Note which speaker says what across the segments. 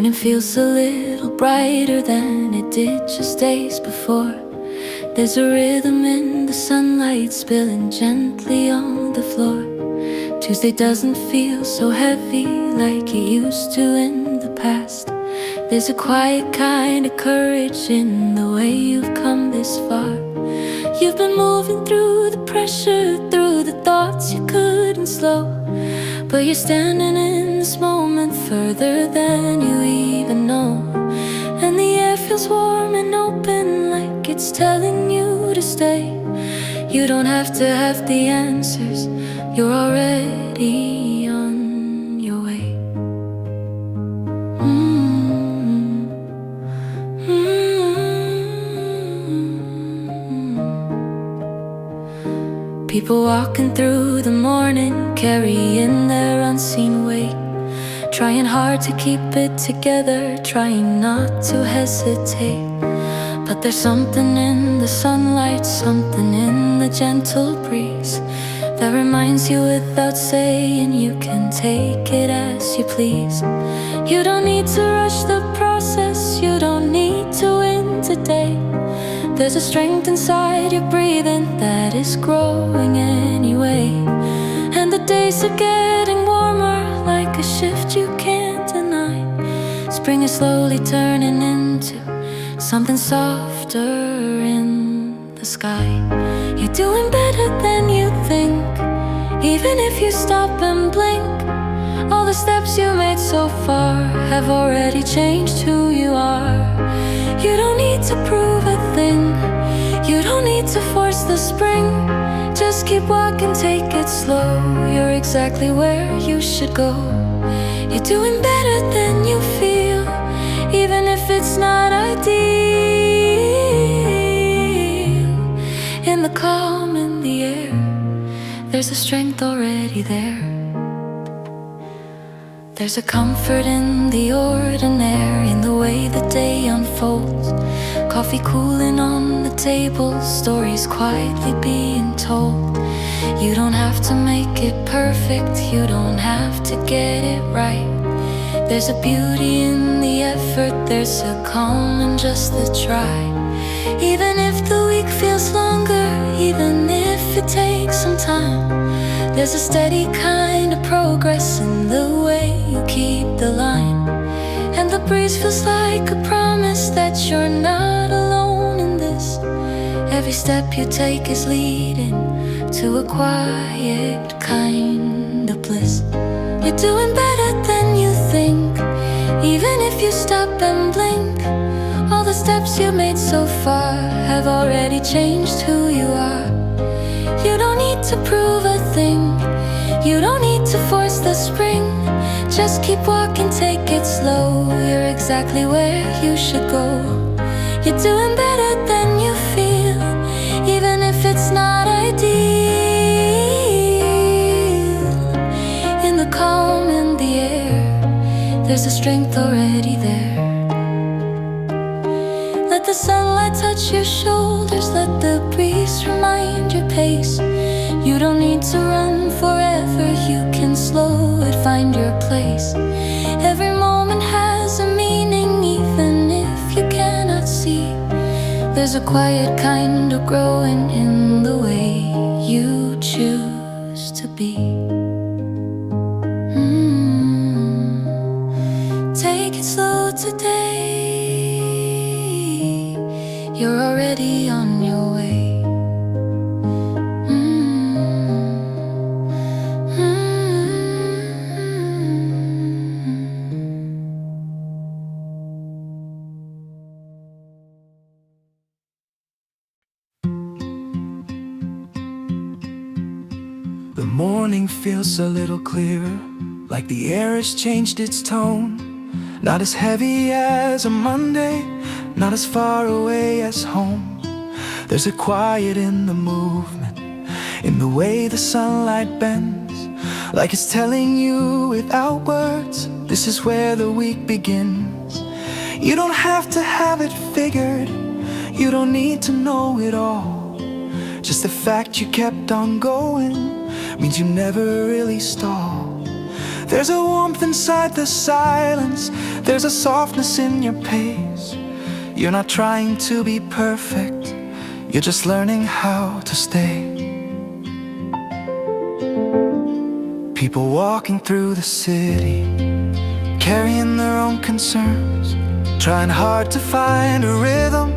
Speaker 1: morning feels a little brighter than it did just days before. There's a rhythm in the sunlight spilling gently on the floor. Tuesday doesn't feel so heavy like it used to in the past. There's a quiet kind of courage in the way you've come this far. You've been moving through the pressure, through the thoughts you couldn't slow. But you're standing in this moment further than you even know. And the air feels warm and open, like it's telling you to stay. You don't have to have the answers, you're already on your way. People walking through the morning, carrying their unseen weight, trying hard to keep it together, trying not to hesitate. But there's something in the sunlight, something in the gentle breeze, that reminds you without saying you can take it as you please. You don't need to rush the process, you don't need to win today. There's a strength inside your breathing that is growing anyway. And the days are getting warmer, like a shift you can't deny. Spring is slowly turning into something softer in the sky. You're doing better than you think, even if you stop and blink. All the steps you made so far have already changed who you are. You don't need to prove a thing, you don't need to force the spring. Just keep walking, take it slow, you're exactly where you should go. You're doing better than you feel, even if it's not ideal. In the calm in the air, there's a strength already there. There's a comfort in the ordinary, in the way the day unfolds. Coffee cooling on the table, stories quietly being told. You don't have to make it perfect, you don't have to get it right. There's a beauty in the effort, there's a calm in just the try. Even if the week feels longer, even if it takes some time, there's a steady kind of progress in the way you keep the line. And the breeze feels like a promise that you're not alone in this. Every step you take is leading to a quiet kind of bliss. You're doing better than you think, even if you stop and blink. All the steps you made so far have already changed who you are. You don't need to prove a thing, you don't need to force the spring. Just keep walking, take it slow, you're exactly where you should go. You're doing better than you feel, even if it's not ideal. In the calm in the air, there's a strength already there. Let the sunlight touch your shoulders, let the breeze remind your pace. You don't need to run forever, you can slow it, find your place. Every moment has a meaning, even if you cannot see. There's a quiet kind of growing in the way you choose to be. Take it slow today, you're already on your way.
Speaker 2: The morning feels a little clearer, like the air has changed its tone. Not as heavy as a Monday, not as far away as home. There's a quiet in the movement, in the way the sunlight bends, like it's telling you without words, this is where the week begins. You don't have to have it figured, you don't need to know it all. Just the fact you kept on going means you never really stalled. There's a warmth inside the silence, there's a softness in your pace. You're not trying to be perfect, you're just learning how to stay. People walking through the city, carrying their own concerns, trying hard to find a rhythm,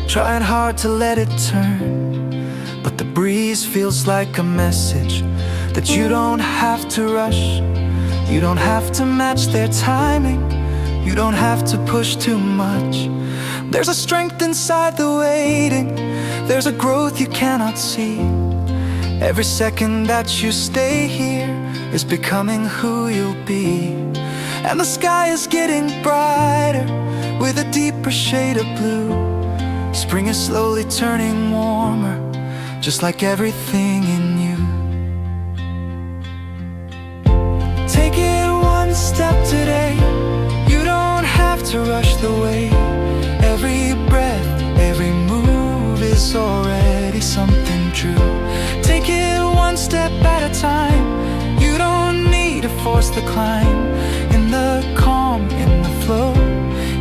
Speaker 2: trying hard to let it turn. But the breeze feels like a message that you don't have to rush. You don't have to match their timing, you don't have to push too much. There's a strength inside the waiting, there's a growth you cannot see. Every second that you stay here is becoming who you'll be. And the sky is getting brighter with a deeper shade of blue. Spring is slowly turning warmer, just like everything in you. Take it one step today, you don't have to rush the way. Every breath, every move is already something true. Take it one step at a time, you don't need to force the climb. In the calm, in the flow,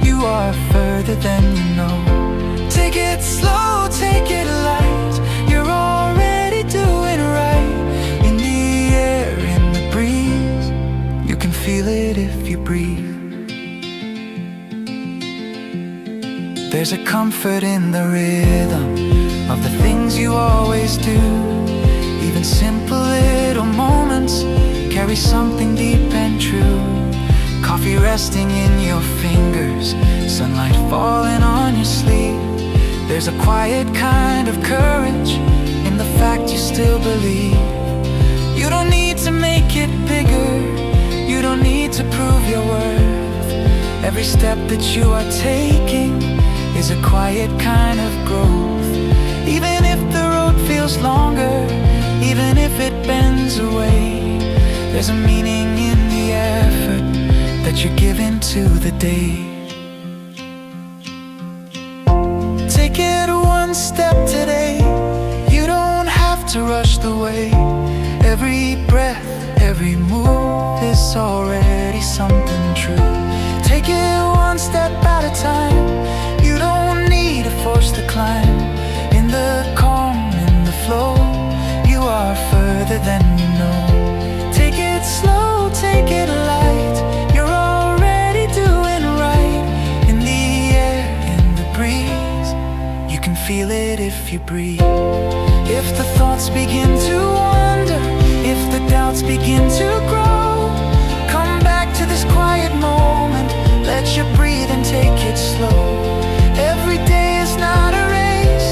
Speaker 2: you are further than you know. Take it slow, take it light, you're already doing right. In the air, in the breeze, you can feel it if you breathe. There's a comfort in the rhythm of the things you always do. Even simple little moments carry something deep and true. Coffee resting in your fingers, sunlight falling on your sleeve. There's a quiet kind of courage in the fact you still believe. You don't need to make it bigger, you don't need to prove your worth. Every step that you are taking is a quiet kind of growth. Even if the road feels longer, even if it bends away, there's a meaning in the effort that you're giving to the day. Take it one step today, you don't have to rush the way. Every breath, every move is already something true. Take it one step at a time, you don't need to force the climb. In the calm, in the flow, you are further than you know. Take it slow, take it light, you're already doing right. In the air, in the breeze, you can feel it if you breathe. If the thoughts begin to wander, if the doubts begin to grow, come back to this quiet moment, let you breathe and take it slow. Every day is not a race,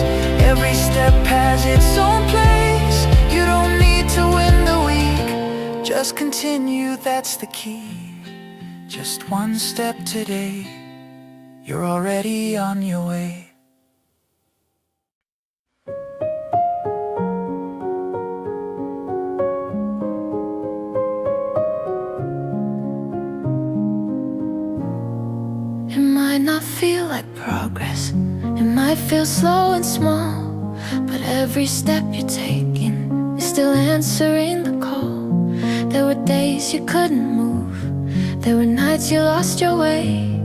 Speaker 2: every step has its own place. You don't need to win the week, just continue, that's the key. Just one step today, you're already on your way.
Speaker 1: It might not feel like progress, it might feel slow and small, but every step you're taking is still answering the call. There were days you couldn't move, there were nights you lost your way,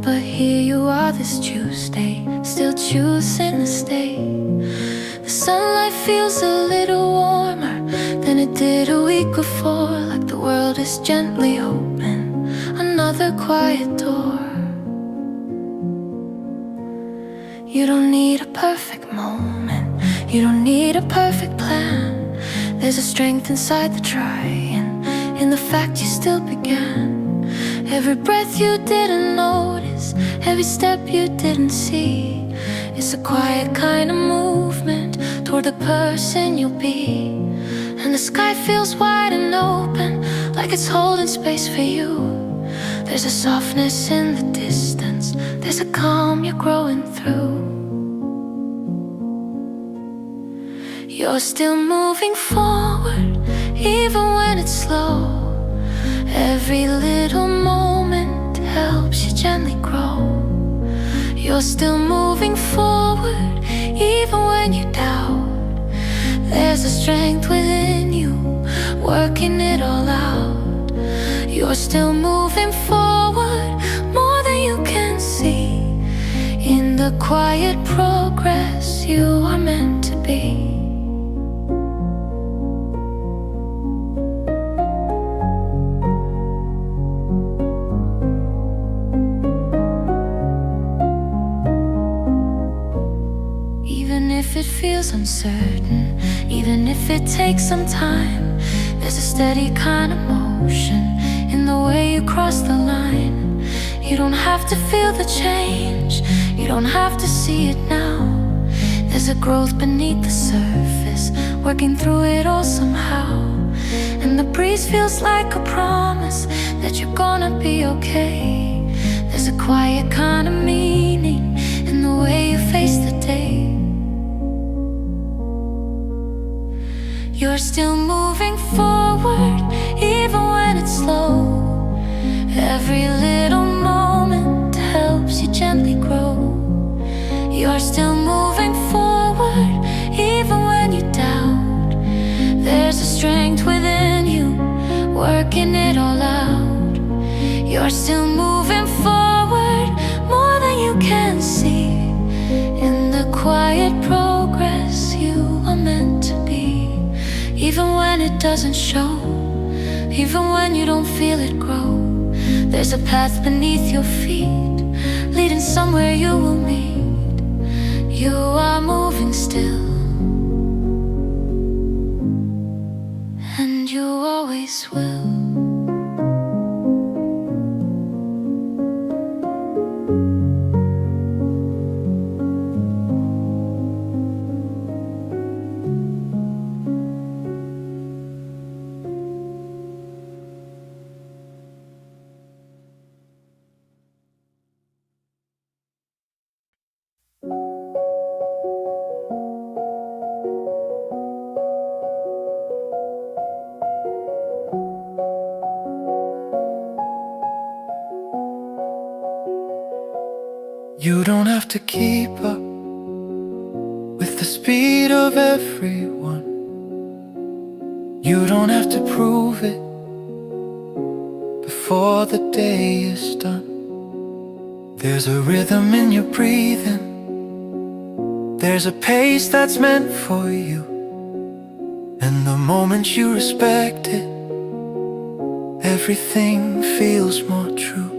Speaker 1: but here you are this Tuesday, still choosing to stay. The sunlight feels a little warmer than it did a week before, like the world is gently open another quiet door. You don't need a perfect moment, you don't need a perfect plan. There's a strength inside the trying, in the fact you still began. Every breath you didn't notice, every step you didn't see, it's a quiet kind of movement toward the person you'll be. And the sky feels wide and open, like it's holding space for you. There's a softness in the distance, there's a calm you're growing through. You're still moving forward, even when it's slow. Every little moment helps you gently grow. You're still moving forward, even when you doubt. There's a strength within you, working it all out. You're still moving forward, more than you can see. In the quiet progress you are meant to be. Even if it feels uncertain, even if it takes some time, there's a steady kind of motion in the way you cross the line. You don't have to feel the change, you don't have to see it now. There's a growth beneath the surface, working through it all somehow. And the breeze feels like a promise that you're gonna be okay. There's a quiet kind of meaning in the way you face the day. You're still moving forward, even when it's slow. Every little moment helps you gently grow. You're still moving forward, even when you doubt. There's a strength within you, working it all out. You're still moving forward, more than you can see. In the quiet progress you are meant to be. Even when it doesn't show, even when you don't feel it grow, there's a path beneath your feet, leading somewhere you will meet. You are moving still, and you always will.
Speaker 2: You don't have to keep up with the speed of everyone. You don't have to prove it before the day is done. There's a rhythm in your breathing, there's a pace that's meant for you. And the moment you respect it, everything feels more true.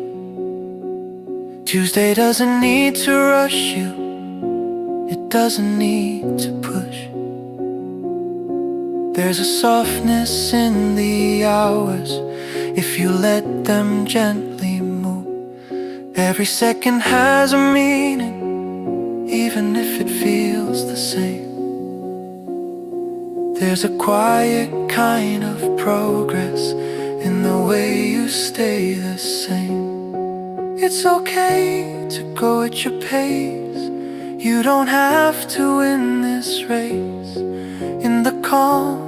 Speaker 2: Tuesday doesn't need to rush you, it doesn't need to push. There's a softness in the hours if you let them gently move. Every second has a meaning, even if it feels the same. There's a quiet kind of progress in the way you stay the same. It's okay to go at your pace, you don't have to win this race. In the calm,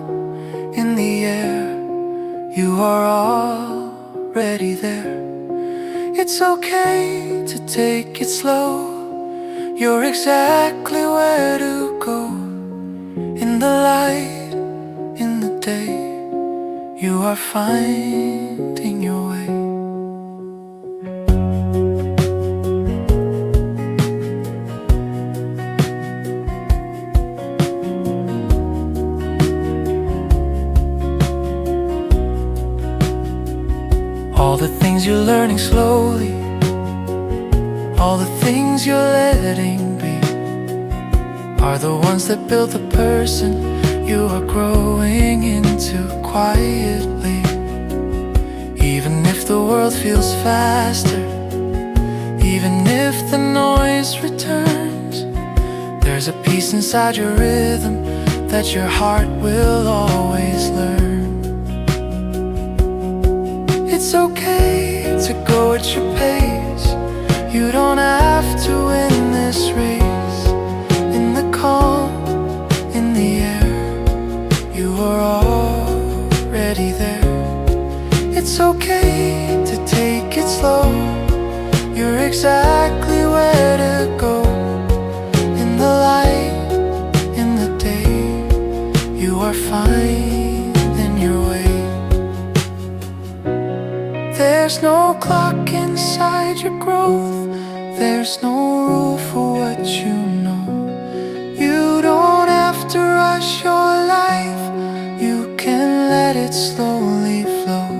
Speaker 2: in the air, you are already there. It's okay to take it slow, you're exactly where to go. In the light, in the day, you are finding your way. All the things you're learning slowly, all the things you're letting be, are the ones that build the person you are growing into quietly. Even if the world feels faster, even if the noise returns, there's a peace inside your rhythm that your heart will always learn. It's okay to go at your pace, you don't have to win this race. In the calm, in the air, you are already there. It's okay to take it slow, you're exactly where to go. In the light, in the day, you are finding your way. clock inside your growth. There's no rule for what you know. You don't have to rush your life. You can let it slowly flow.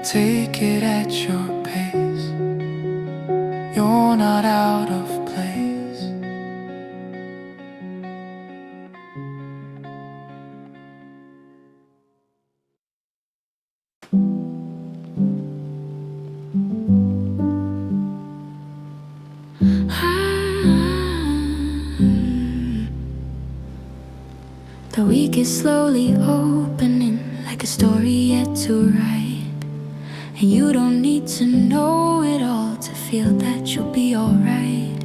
Speaker 2: Take it at your pace. You're not out of place.
Speaker 1: The week is slowly opening, like a story yet to write. And you don't need to know it all to feel that you'll be alright.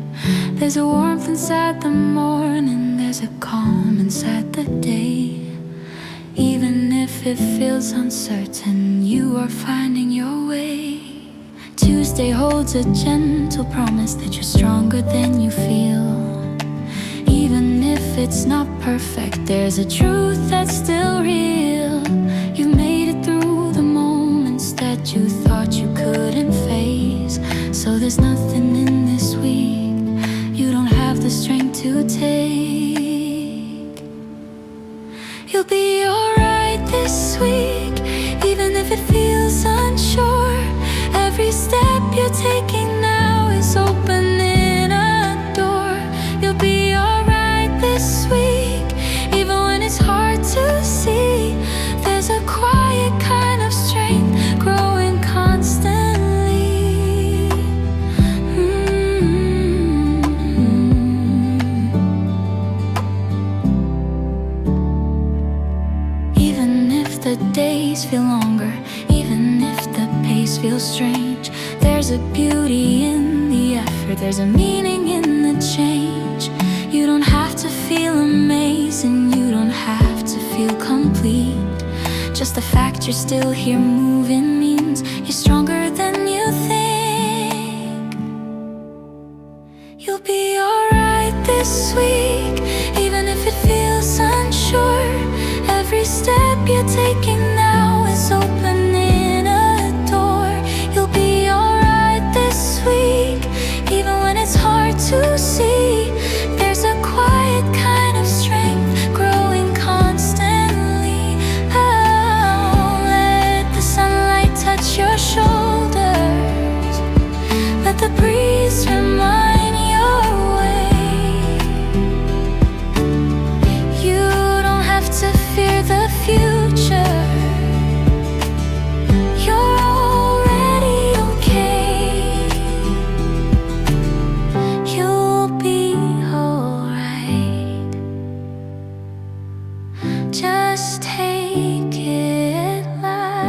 Speaker 1: There's a warmth inside the morning, there's a calm inside the day. Even if it feels uncertain, you are finding your way. Tuesday holds a gentle promise that you're stronger than you feel. Even if it's not perfect, there's a truth that's still real. You made it through the moments that you thought you couldn't face. So there's nothing in this week you don't have the strength to take. You'll be alright this week, even if it feels unsure. Every step you're taking now is opening a door. You'll be alright this week, even when it's hard to see. There's a quiet kind of strength growing constantly. Even if the days feel longer, even if the pace feels strange, there's a beauty in the effort, there's a meaning in the change. You don't have to feel amazing, you don't have to feel complete. Just the fact you're still here moving means you're stronger than you think. You'll be alright this week, even if it feels unsure. Every step you're taking now is opening a door. You'll be alright this week, even when it's hard to see. There's a quiet kind of strength growing constantly. Oh, let the sunlight touch your shoulders. Let the breeze remind your way. You don't have to fear the future. You're already okay. You'll be alright. Just take it light.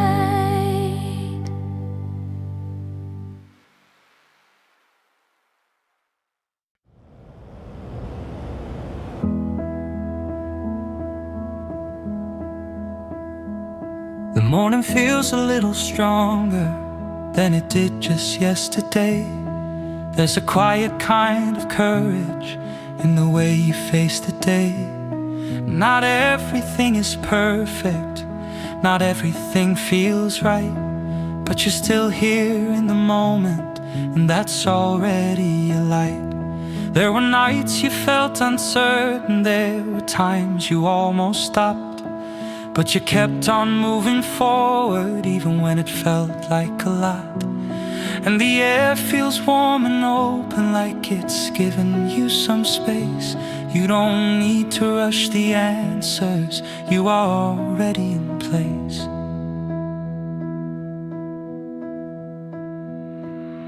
Speaker 2: The morning feels a little stronger than it did just yesterday. There's a quiet kind of courage in the way you face the day. Not everything is perfect, not everything feels right, but you're still here in the moment, and that's already a light. There were nights you felt uncertain, there were times you almost stopped, but you kept on moving forward even when it felt like a lot. And the air feels warm and open, like it's given you some space. You don't need to rush the answers, you are already in place.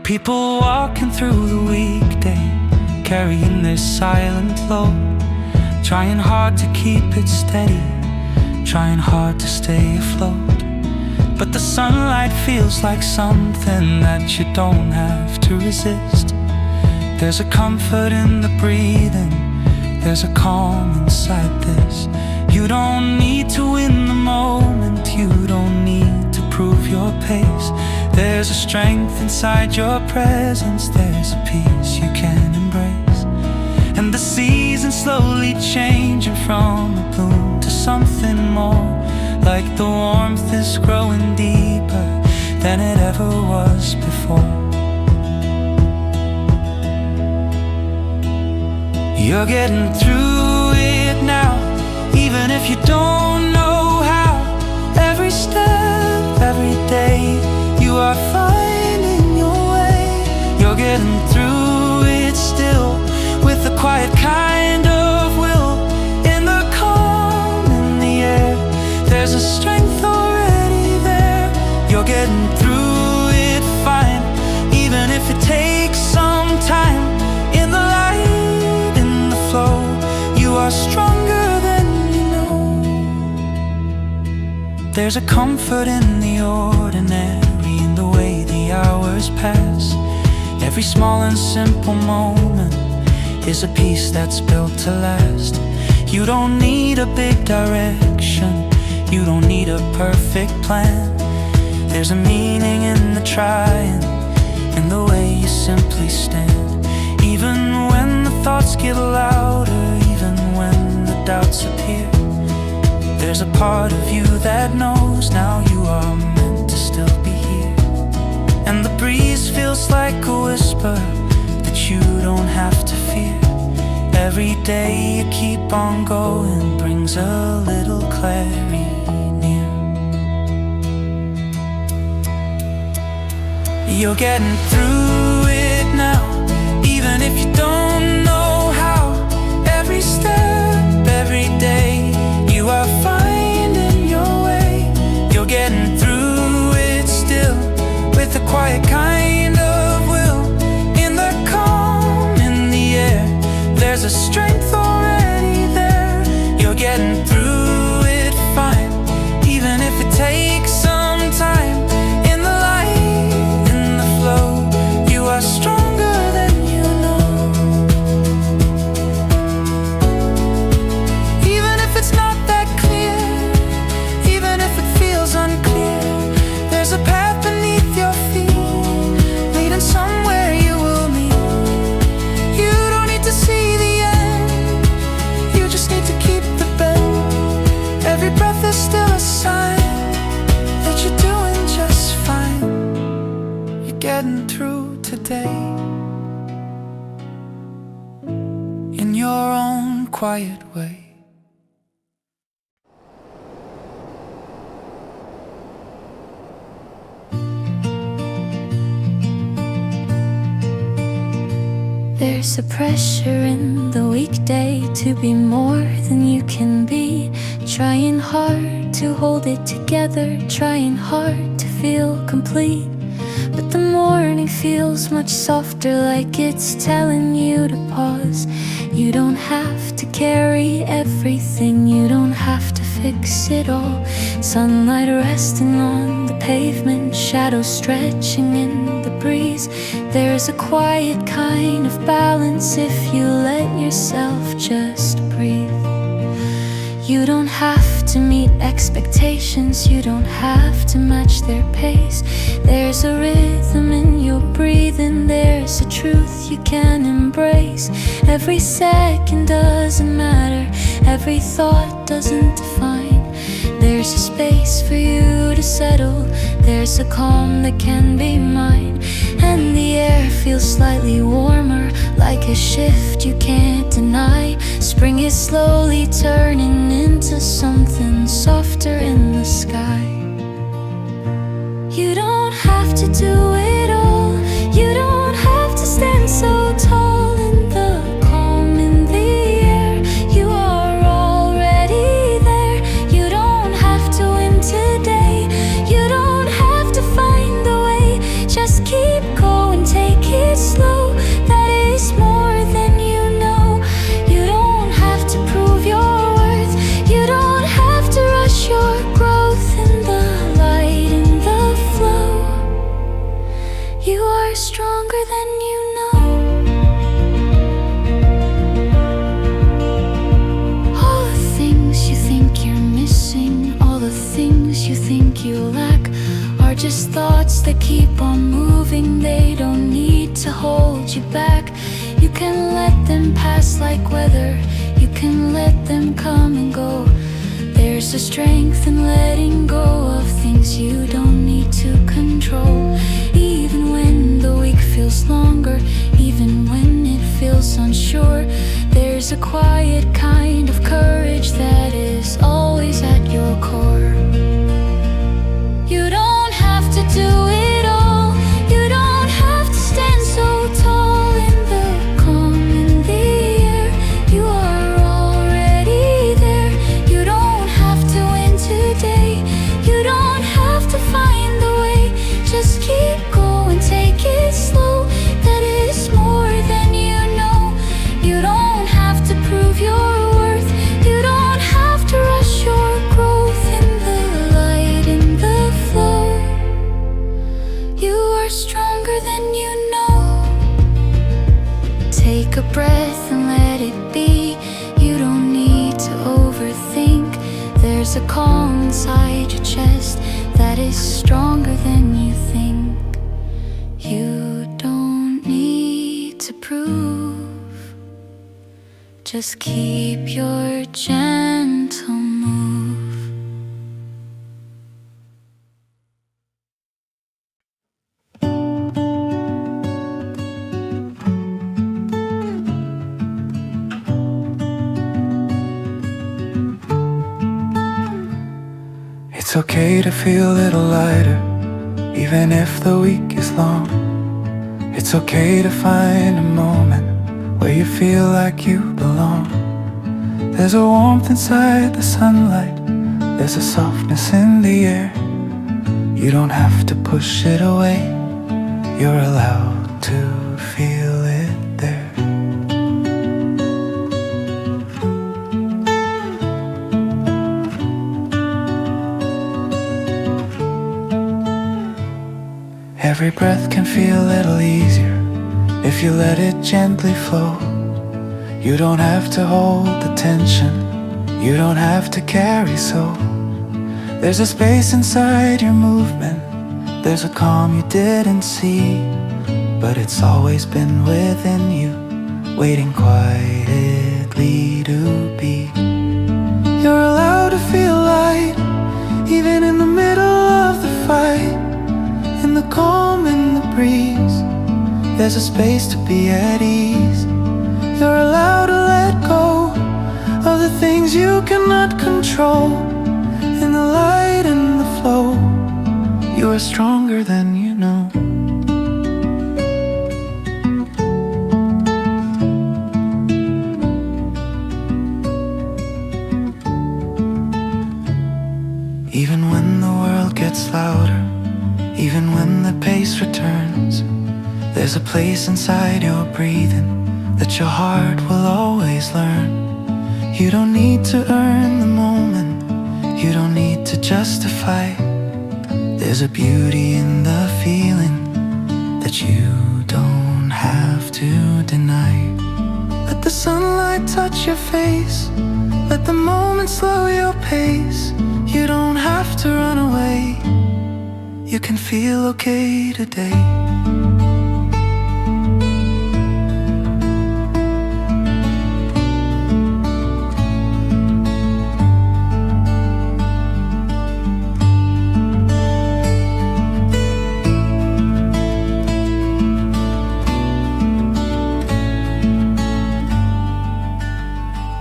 Speaker 2: People walking through the weekday, carrying their silent load, trying hard to keep it steady, trying hard to stay afloat. But the sunlight feels like something that you don't have to resist. There's a comfort in the breathing, there's a calm inside this. You don't need to win the moment, you don't need to prove your pace. There's a strength inside your presence, there's a peace you can embrace. And the seasons slowly changing from a bloom to something more. Like the warmth is growing deeper, than it ever was before. You're getting through it now, even if you don't know how. Every step, every day, you are finding your way. You're getting through it still, with a quiet kind of will. In the calm, in the air, there's a strength already there. You're getting through it fine, even if it takes some time. In the light, in the flow, you are stronger than you know. There's a comfort in the ordinary, in the way the hours pass. Every small and simple moment is a piece that's built to last. You don't need a big direction, you don't need a perfect plan. There's a meaning in the trying, in the way you simply stand. Even when the thoughts get louder, even when the doubts appear, there's a part of you that knows now you are meant to still be here. And the breeze feels like a whisper that you don't have to fear. Every day you keep on going brings a little clarity near. You're getting through it now, even if you don't know how. Every step, every day, you are finding your way. You're getting through it still, with a quiet kind of will. In the calm, in the air, there's a strength already there. You're getting through it fine, even if it takes some time. In the light, in the flow, you are stronger than you know. Even if it's not that clear, even if it feels unclear, there's a path beneath your feet, leading somewhere you will meet. You don't need to see the end, you just need to keep the bend. Every breath is still a sign that you're doing just fine. You're getting through today, in your own quiet way.
Speaker 1: There's a pressure in the weekday to be more than you can be. Trying hard to hold it together, trying hard to feel complete. But the morning feels much softer, like it's telling you to pause. You don't have to carry everything, you don't have to fix it all. Sunlight resting on the pavement, shadows stretching in the breeze. There's a quiet kind of balance if you let yourself just breathe. You don't have to meet expectations, you don't have to match their pace. There's a rhythm in your breathing, there's a truth you can embrace. Every second doesn't matter, every thought doesn't define. There's a space for you to settle, there's a calm that can be mine. And the air feels slightly warmer, like a shift you can't deny. Spring is slowly turning into something softer in the sky. You don't have to do it all, you don't have to stand so tall. In the calm, in the air, you are already there. You don't have to win today, you don't have to find a way. Just keep going, take it slow, that is more than you know. You don't have to prove your worth, you don't have to rush your growth. In the light, in the flow, you are stronger than you know. All the things you think you're missing, all the things you think you lack, are just thoughts that keep on moving. They don't need to hold you back. You can let them pass like weather, you can let them come and go. There's a strength in letting go of things you don't need to control. Even when the week feels longer, even when it feels unsure, there's a quiet kind of courage that is always at your core. You don't have to do it all. You don't have to stand so tall in the calm in the air. You are already there. You don't have to win today. You don't have to find the way. Just keep going, take it slow. That is more than you know. You don't have to prove your worth. You don't have to rush your growth. In the light, in the flow, you are stronger than you know. Take a breath and let it be. You don't need to overthink. There's a calm inside your chest that is stronger than you think. You don't need to prove. Just keep your gentle move.
Speaker 2: It's okay to feel a little lighter, even if the week is long. It's okay to find a moment where you feel like you belong. There's a warmth inside the sunlight. There's a softness in the air. You don't have to push it away. You're allowed to feel it there. Every breath can feel a little easier if you let it gently flow. You don't have to hold the tension. You don't have to carry so. There's a space inside your movement. There's a calm you didn't see, but it's always been within you, waiting quietly to be. You're allowed to feel light, even in the middle of the fight. In the calm, in the breeze, there's a space to be at ease. You're allowed to let go of the things you cannot control. In the light and the flow, you are stronger than you know. Even when the world gets louder, even when the pace returns, there's a place inside your breathing that your heart will always learn. You don't need to earn the moment. You don't need to justify. There's a beauty in the feeling that you don't have to deny. Let the sunlight touch your face. Let the moment slow your pace. You don't have to run away. You can feel okay today.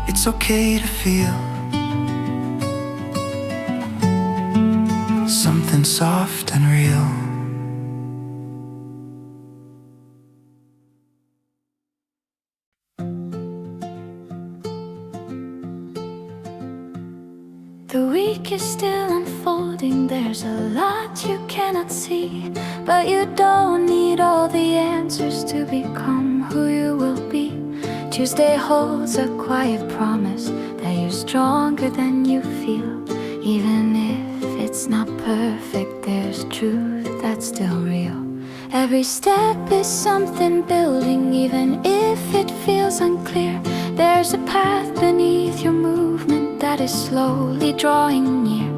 Speaker 2: It's okay to feel something soft and real.
Speaker 1: The week is still unfolding. There's a lot you cannot see, but you don't need all the answers to become who you will be. Tuesday holds a quiet promise that you're stronger than you feel. Even if it's not perfect, there's truth that's still real. Every step is something building, even if it feels unclear. There's a path beneath your movement that is slowly drawing near.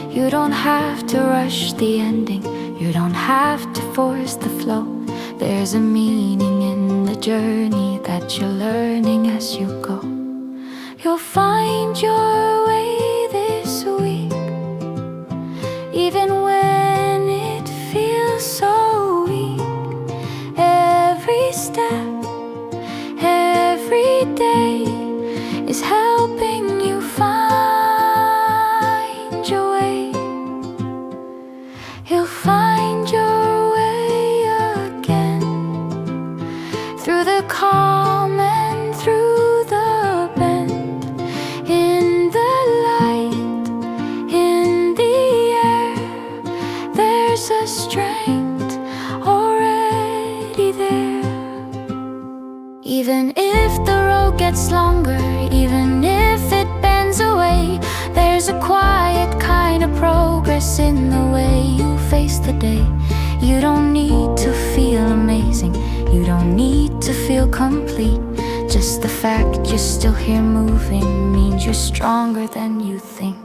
Speaker 1: You don't have to rush the ending. You don't have to force the flow. There's a meaning in the journey that you're learning as you go. You'll find your way this is helping you find your way. You'll find your way again, through the calm and through the bend, in the light, in the air. There's a strength already there. Even if the road gets longer, even if it bends away, there's a quiet kind of progress in the way you face the day. You don't need to feel amazing, you don't need to feel complete. Just the fact you're still here moving means you're stronger than you think.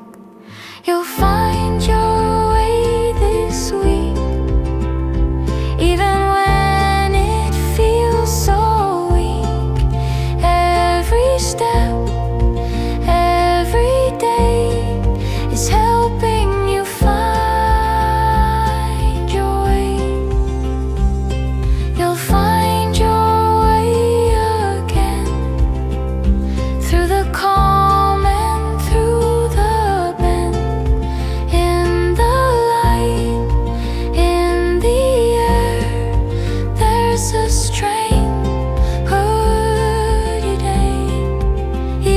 Speaker 1: You'll find your way this week, even when it feels so weak. Every step, every day is helping you find your way. You'll find your way again, through the calm and through the bend, in the light, in the air. There's a strength already day.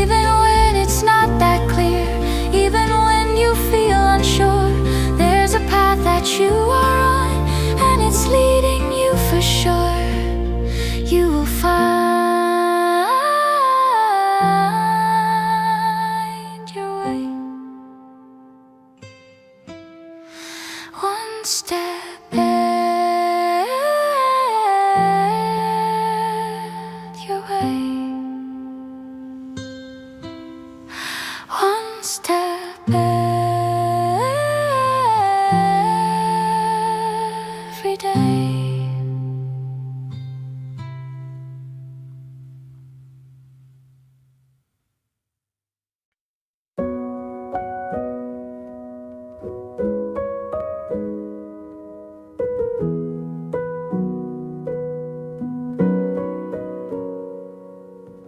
Speaker 1: Even when it's not that clear, even when you feel unsure, there's a path that you are on, and it's leading you for sure. You will find your way, one step at your way, one step every day.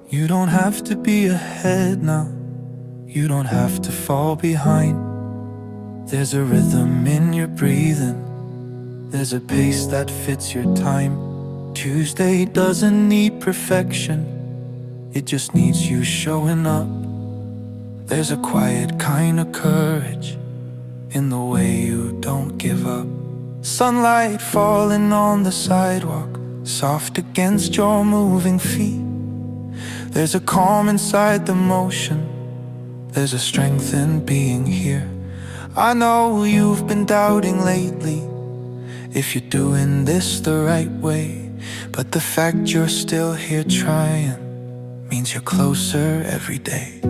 Speaker 2: You don't have to be ahead now, you don't have to fall behind. There's a rhythm in your breathing, there's a pace that fits your time. Tuesday doesn't need perfection, it just needs you showing up. There's a quiet kind of courage in the way you don't give up. Sunlight falling on the sidewalk, soft against your moving feet. There's a calm inside the motion, there's a strength in being here. I know you've been doubting lately if you're doing this the right way, but the fact you're still here trying means you're closer every day.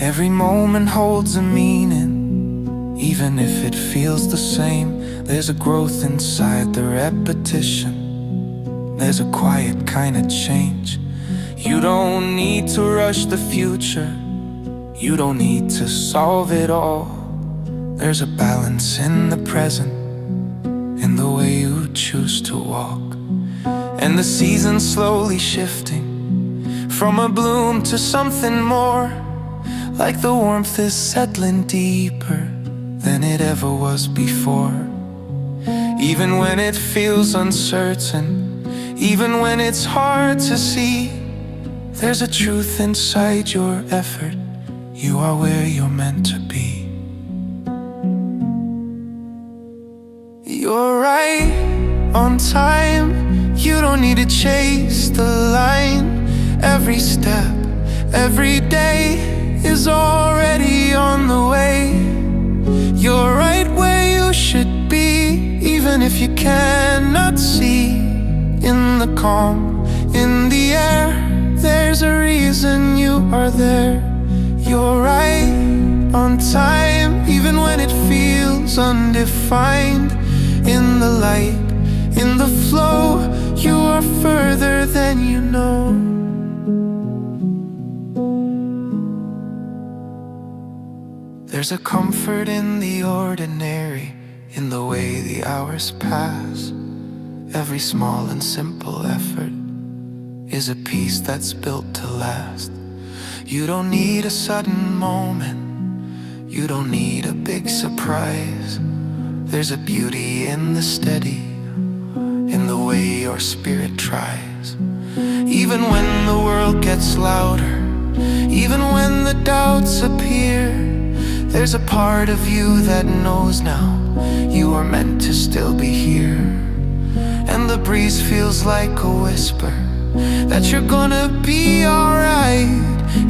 Speaker 2: Every moment holds a meaning, even if it feels the same. There's a growth inside the repetition, there's a quiet kind of change. You don't need to rush the future, you don't need to solve it all. There's a balance in the present, in the way you choose to walk. And the season's slowly shifting from a bloom to something more, like the warmth is settling deeper than it ever was before. Even when it feels uncertain, even when it's hard to see, there's a truth inside your effort, you are where you're meant to be. You're right on time, you don't need to chase the line. Every step, every day is already on the way. You're right where you should be, even if you cannot see. In the calm, in the air, there's a reason you are there. You're right on time, even when it feels undefined. In the light, in the flow, you are further than you know. There's a comfort in the ordinary, in the way the hours pass. Every small and simple effort is a piece that's built to last. You don't need a sudden moment, you don't need a big surprise. There's a beauty in the steady, in the way your spirit tries. Even when the world gets louder, even when the doubts appear, there's a part of you that knows now you are meant to still be here. And the breeze feels like a whisper that you're gonna be alright.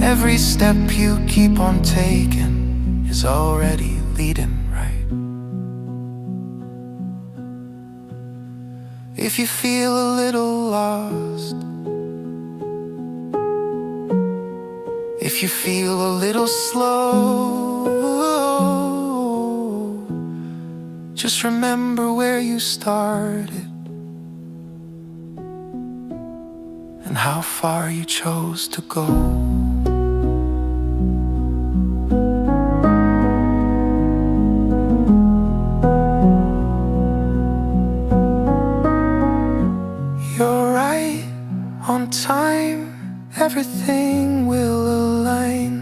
Speaker 2: Every step you keep on taking is already leading right. If you feel a little lost, if you feel a little slow, just remember where you started and how far you chose to go. You're right on time, everything will align.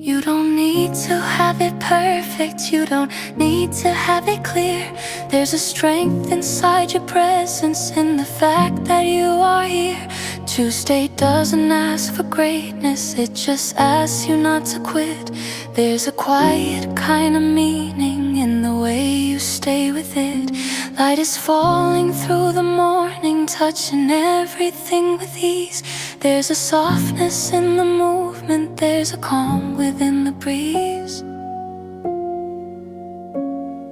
Speaker 1: You don't need to have it perfect, you don't need to have it clear. There's a strength inside your presence, in the fact that you are here. Tuesday doesn't ask for greatness, it just asks you not to quit. There's a quiet kind of meaning in the way you stay with it. Light is falling through the morning, touching everything with ease. There's a softness in the movement, there's a calm within the breeze.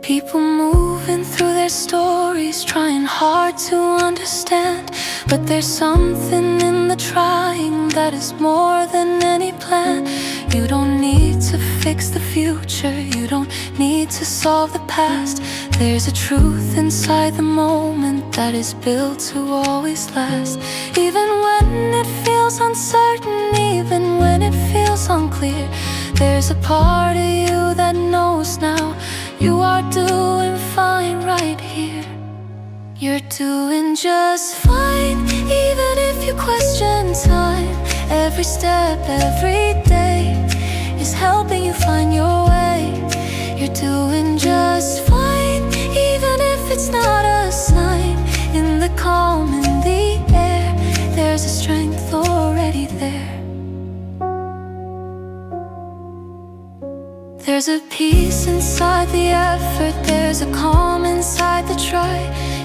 Speaker 1: People moving through their stories, trying hard to understand. But there's something in the trying that is more than any plan. You don't need to fix the future, you don't need to solve the past. There's a truth inside the moment that is built to always last. Even when it feels uncertain, even when it feels unclear, there's a part of you that knows now you are doing fine right here. You're doing just fine, even if you question time. Every step, every day is helping you find your way. You're doing just fine, even if it's not a sign. In the calm, in the air, there's a strength already there. There's a peace inside the effort, there's a calm inside the try.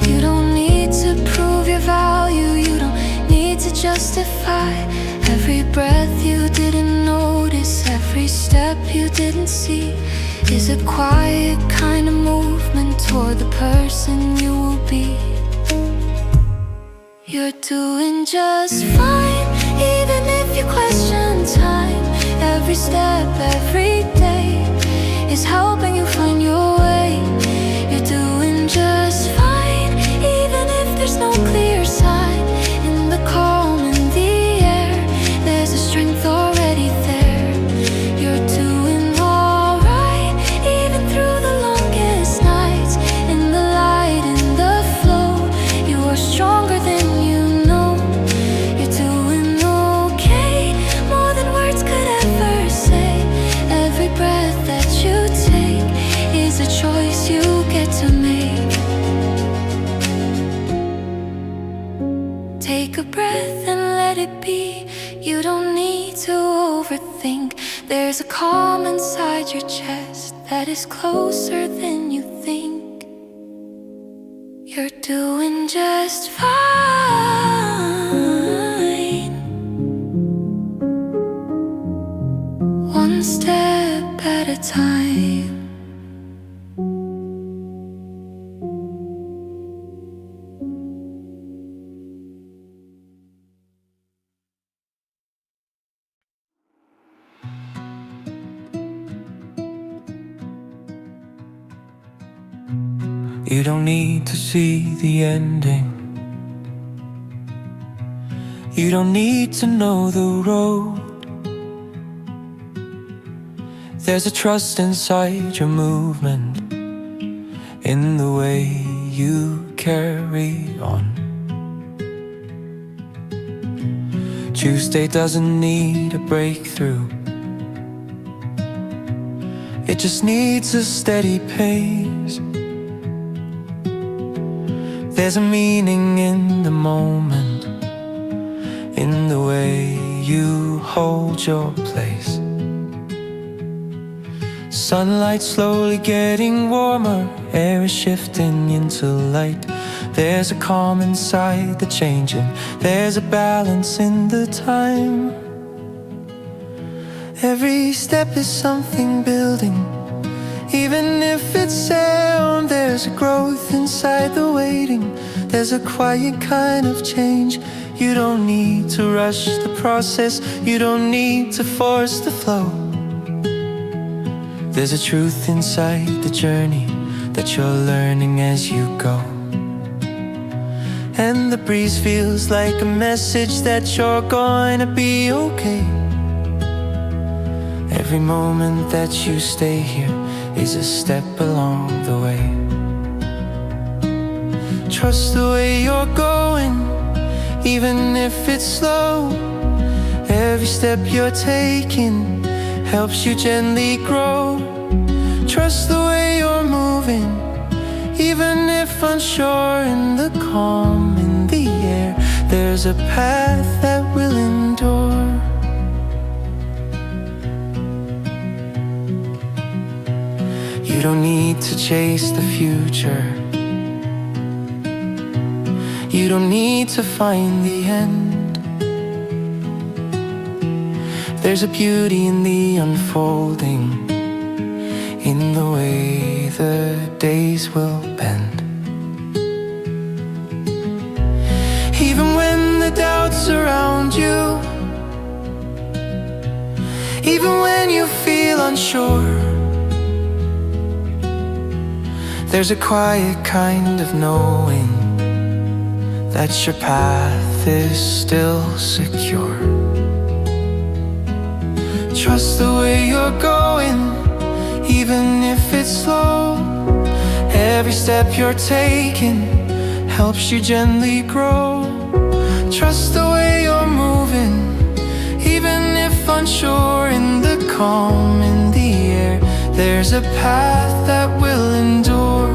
Speaker 1: You don't need to prove your value, you don't need to justify. Every breath you didn't notice, every step you didn't see, is a quiet kind of movement toward the person you will be. You're doing just fine, even if you question time. Every step, every day is helping you find your way. You're doing just fine, even if there's no clear sign. In the calm, in the air, there's a strength already there. You're doing alright, even through the longest nights. In the light, in the flow, you are stronger than you know. You're doing okay, more than words could ever say. Every breath that you take is a choice you get to make. Take a breath and let it be. You don't need to overthink. There's a calm inside your chest that is closer than you think. You're doing just fine, one step at a time.
Speaker 2: You don't need to see the ending. You don't need to know the road. There's a trust inside your movement, in the way you carry on. Tuesday doesn't need a breakthrough. It just needs a steady pace. There's a meaning in the moment, in the way you hold your place. Sunlight slowly getting warmer, air is shifting into light. There's a calm inside the changing, there's a balance in the time. Every step is something building, even if it's sound. There's a growth inside the waiting, there's a quiet kind of change. You don't need to rush the process, you don't need to force the flow. There's a truth inside the journey that you're learning as you go. And the breeze feels like a message that you're going to be okay. Every moment that you stay here is a step along the way. Trust the way you're going, even if it's slow. Every step you're taking helps you gently grow. Trust the way you're moving, even if unsure. In the calm, in the air, there's a path that will endure. You don't need to chase the future. You don't need to find the end. There's a beauty in the unfolding, in the way the days will bend. Even when the doubts surround you, even when you feel unsure, there's a quiet kind of knowing that your path is still secure. Trust the way you're going, even if it's slow. Every step you're taking helps you gently grow. Trust the way you're moving, even if unsure. In the calm, in the air, there's a path that will endure.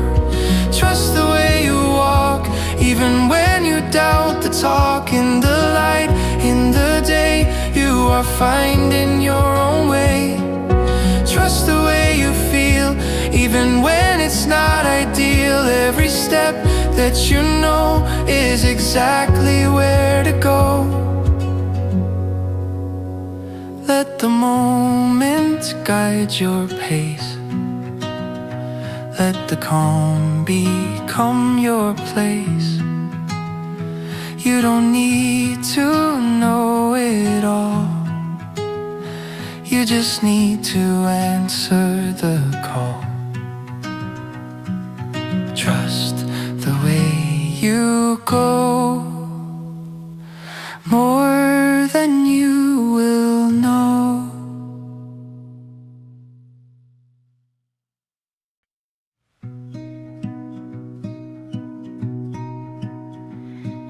Speaker 2: Trust the way you walk, even when you doubt the talk. In the light, in the day, you are finding your own way. Trust the way you feel, even when it's not ideal. Every step that you know is exactly where to go. Let the moment guide your pace. Let the calm become your place. You don't need to know it all, you just need to answer the call. Trust the way you go, more than you will know.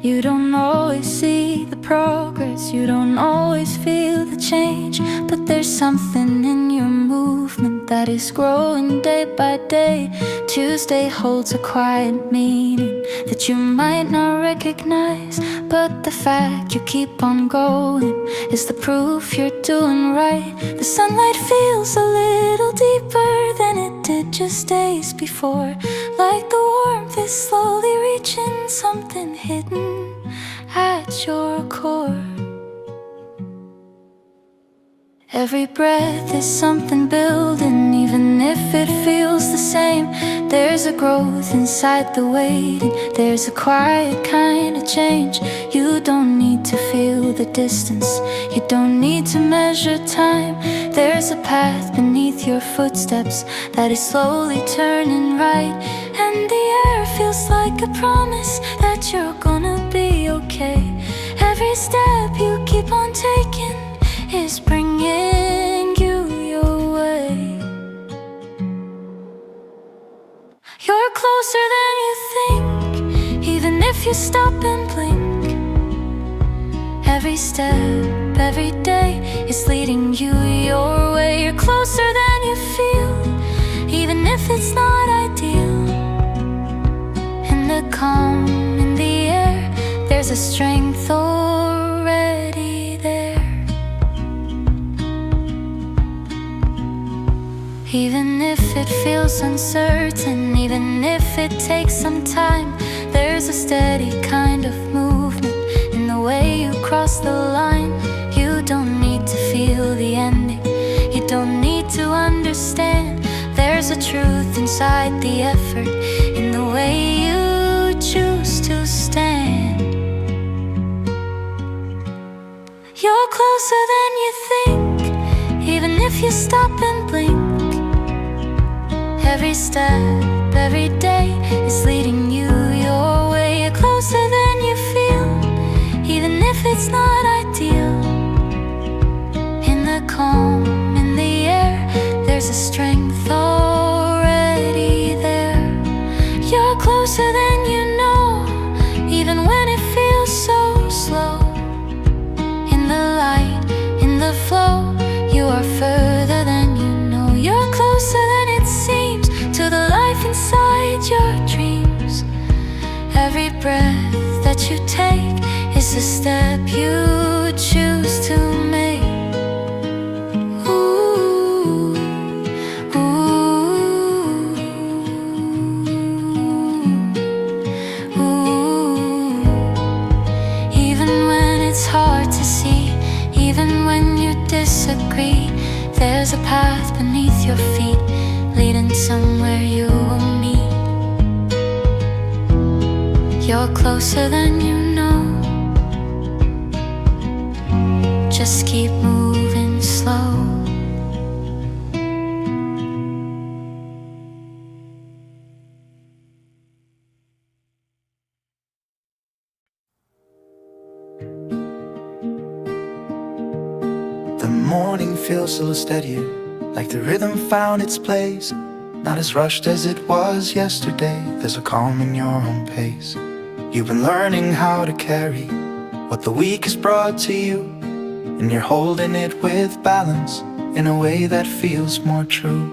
Speaker 1: You don't always see the progress, you don't always feel the change, but there's something in your movement that is growing day by day. Tuesday holds a quiet meaning that you might not recognize, but the fact you keep on going is the proof you're doing right. The sunlight feels a little deeper than it did just days before, like the warmth is slowly reaching something hidden at your core. Every breath is something building, even if it feels the same. There's a growth inside the waiting. There's a quiet kind of change. You don't need to feel the distance. You don't need to measure time. There's a path beneath your footsteps that is slowly turning right. And the air feels like a promise that you're gonna be okay. Every step you keep on taking is bringing you your way. You're closer than you think, even if you stop and blink. Every step, every day is leading you your way. You're closer than you feel, even if it's not ideal. In the calm, in the air, there's a strength already there. Even if it feels uncertain, even if it takes some time, there's a steady kind of movement in the way you cross the line. You don't need to feel the ending, you don't need to understand. There's a truth inside the effort, in the way you choose to stand. You're closer than you think, even if you stop and blink. Every step, every day is leading you your way. You're closer than you feel, even if it's not ideal. In the calm, in the air, there's a strength already there. You're closer than you know, even when it feels so slow. In the light, in the flow, you are further than you know. You're closer than it seems to the life inside your dreams. Every breath that you take is a step you choose to make. Ooh, ooh, ooh. Even when it's hard to see, even when you disagree, there's a path beneath your feet, leading somewhere you will meet. You're closer than you know. Just keep moving slow.
Speaker 2: The morning feels a little steadier, like the rhythm found its place. Not as rushed as it was yesterday. There's a calm in your own pace. You've been learning how to carry what the week has brought to you, and you're holding it with balance in a way that feels more true.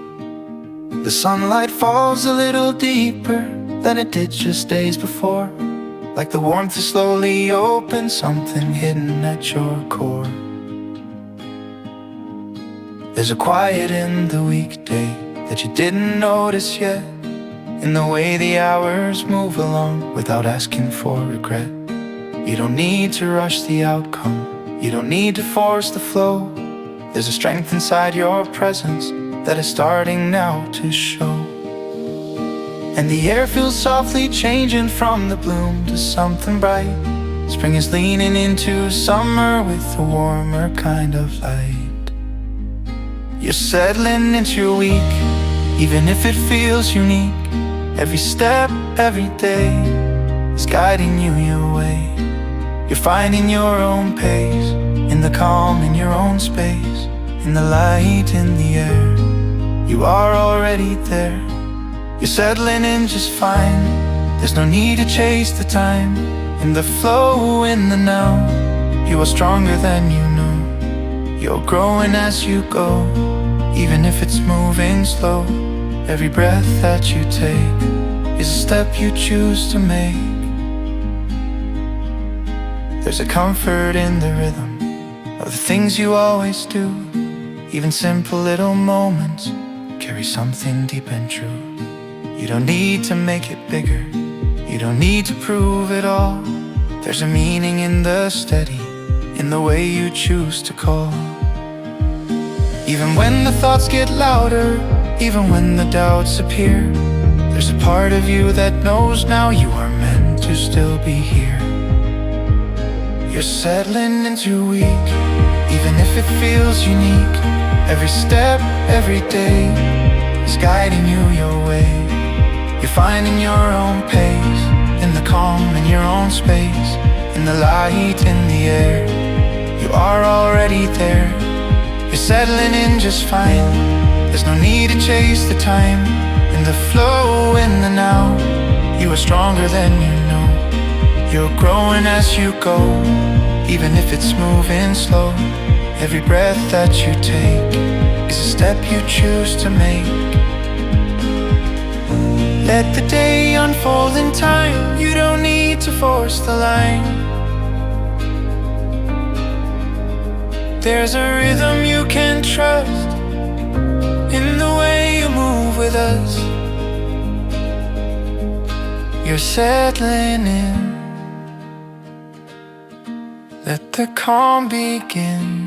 Speaker 2: The sunlight falls a little deeper than it did just days before, like the warmth is slowly open, something hidden at your core. There's a quiet in the weekday that you didn't notice yet, in the way the hours move along without asking for regret. You don't need to rush the outcome, you don't need to force the flow. There's a strength inside your presence that is starting now to show. And the air feels softly changing from the bloom to something bright. Spring is leaning into summer with a warmer kind of light. You're settling into your week, even if it feels unique. Every step, every day is guiding you your way. You're finding your own pace, in the calm, in your own space, in the light, in the air. You are already there. You're settling in just fine. There's no need to chase the time. In the flow, in the now, you are stronger than you know. You're growing as you go, even if it's moving slow. Every breath that you take is a step you choose to make. There's a comfort in the rhythm of the things you always do. Even simple little moments carry something deep and true. You don't need to make it bigger, you don't need to prove it all. There's a meaning in the steady, in the way you choose to call. Even when the thoughts get louder, even when the doubts appear, There's a part of you that knows now you are meant to still be here. You're settling into weak, even if it feels unique. Every step, every day is guiding you your way. You're finding your own pace, in the calm, in your own space, in the light, in the air. You are already there. You're settling in just fine. There's no need to chase the time. In the flow, in the now, you are stronger than you know. You're growing as you go, even if it's moving slow. Every breath that you take is a step you choose to make. Let the day unfold in time. You don't need to force the line. There's a rhythm you can trust in the way you move with us. You're settling in. Let the calm begin.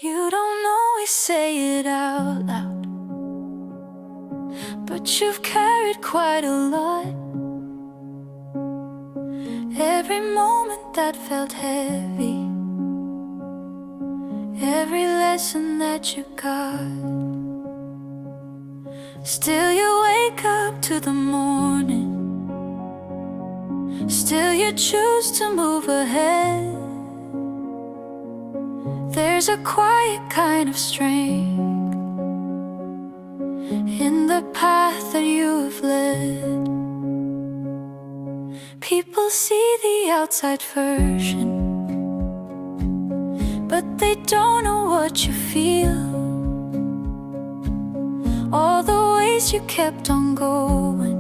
Speaker 1: You don't always say it out loud, but you've carried quite a lot. Every moment that felt heavy, every lesson that you got. Still you wake up to the morning, still you choose to move ahead. There's a quiet kind of strength in the path that you have led. People see the outside version, but they don't know what you feel. All the ways you kept on going,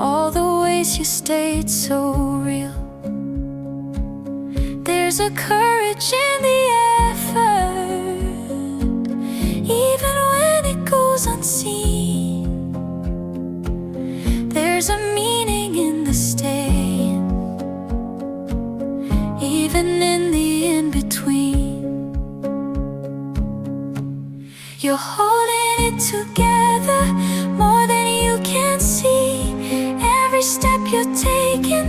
Speaker 1: all the ways you stayed so real. There's a courage in the effort, even when it goes unseen. There's a meaning in the staying, even in the in-between. You're holding it together more than you can see. Every step you're taking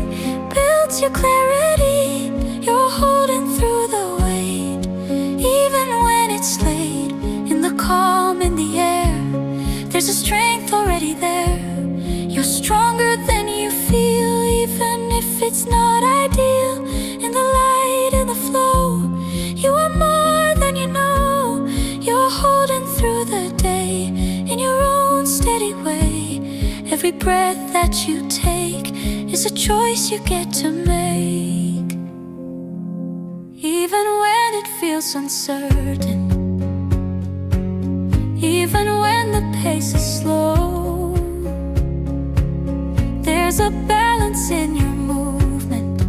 Speaker 1: builds your clarity. You're holding through the weight, even when it's late. In the calm, in the air, there's a strength already there. You're stronger than you feel, even if it's not ideal. In the light, in the flow, you are more than you know. You're holding through the day in your own steady way. Every breath that you take is a choice you get to make. Even when it feels uncertain, even when the pace is slow, there's a balance in your movement.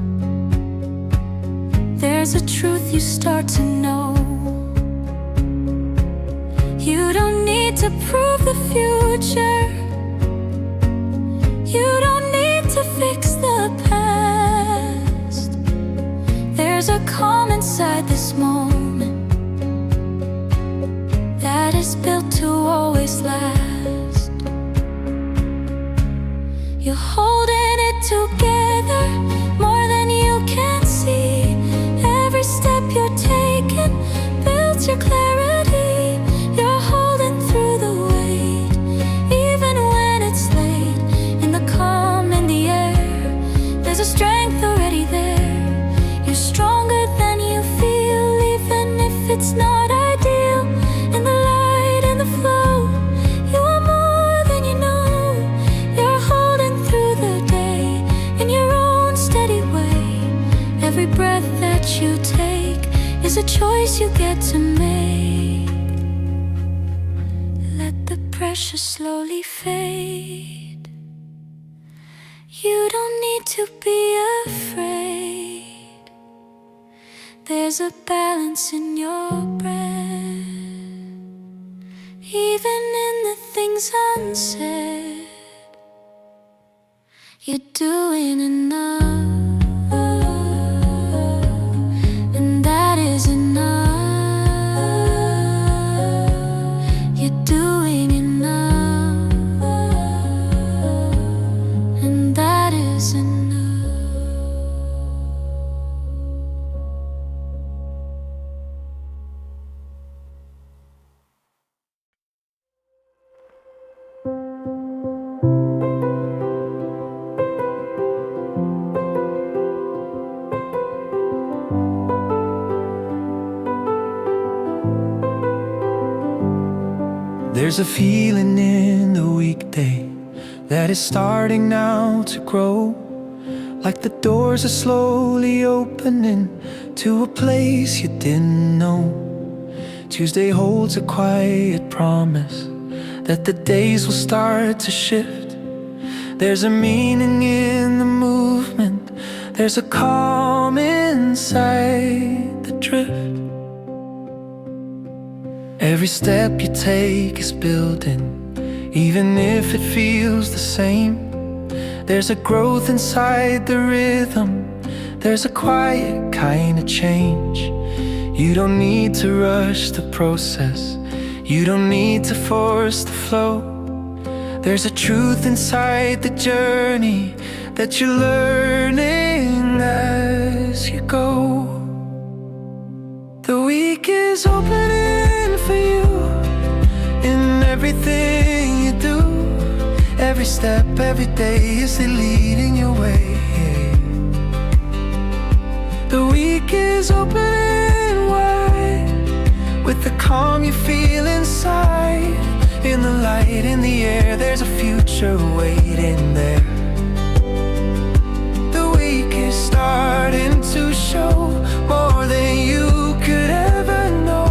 Speaker 1: There's a truth you start to know. You don't need to prove the future. You don't need to fix the past. There's a calm inside this moment that is built to always last. You're holding it together more than you can see. Every step you're taking builds your clarity. You're holding through the weight, even when it's late. In the calm, in the air, there's a strength already there. You're stronger than you feel, even if it's not ideal. In the light, in the flow, you are more than you know. You're holding through the day in your own steady way. Every breath that you take is a choice you get to make. Let the pressure slowly fade. You don't need to be afraid. There's a balance in your breath, even in the things unsaid. You're doing enough, and that is enough.
Speaker 2: There's a feeling in the weekday that is starting now to grow, like the doors are slowly opening to a place you didn't know. Tuesday holds a quiet promise that the days will start to shift. There's a meaning in the movement, there's a calm inside the drift. Every step you take is building, even if it feels the same. There's a growth inside the rhythm, there's a quiet kind of change. You don't need to rush the process, you don't need to force the flow. There's a truth inside the journey that you're learning as you go. The week is opening for you in everything you do. Every step, every day is leading your way. The week is opening wide with the calm you feel inside. In the light, in the air, there's a future waiting there. The week is starting to show more than you could ever know.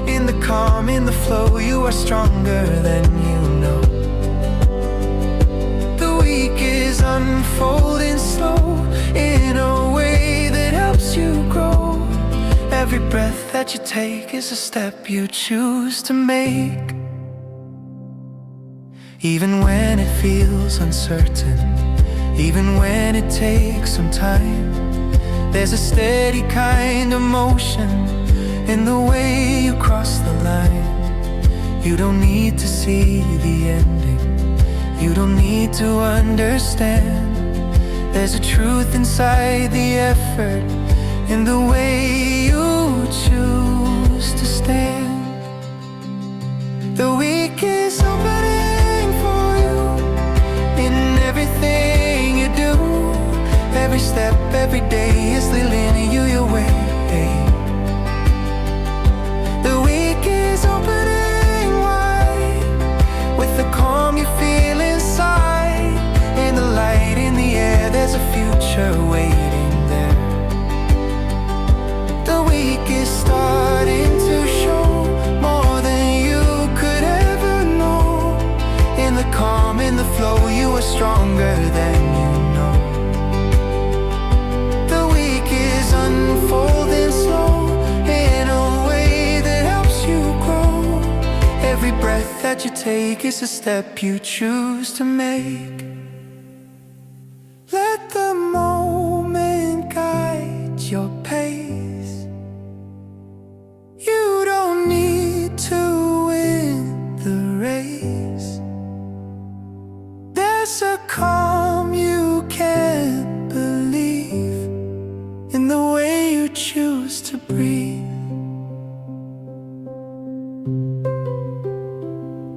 Speaker 2: In the calm, in the flow, you are stronger than you know. The week is unfolding slow in a way that helps you grow. Every breath that you take is a step you choose to make. Even when it feels uncertain, even when it takes some time, there's a steady kind of motion in the way you cross the line. You don't need to see the ending, you don't need to understand. There's a truth inside the effort, in the way you choose to stand. The week is opening for you in everything you do. Every step, every day is leading you your way. The week is opening wide with the calm you feel inside. In the light, in the air, there's a future waiting there. The week is starting to show more than you could ever know. In the calm, in the flow, you are stronger than you know. The week is unfolding slow in a way that helps you grow. Every breath that you take is a step you choose to make. Let the moment guide your pace. You don't need to win the race. There's a calm you can't believe in the way you choose to breathe.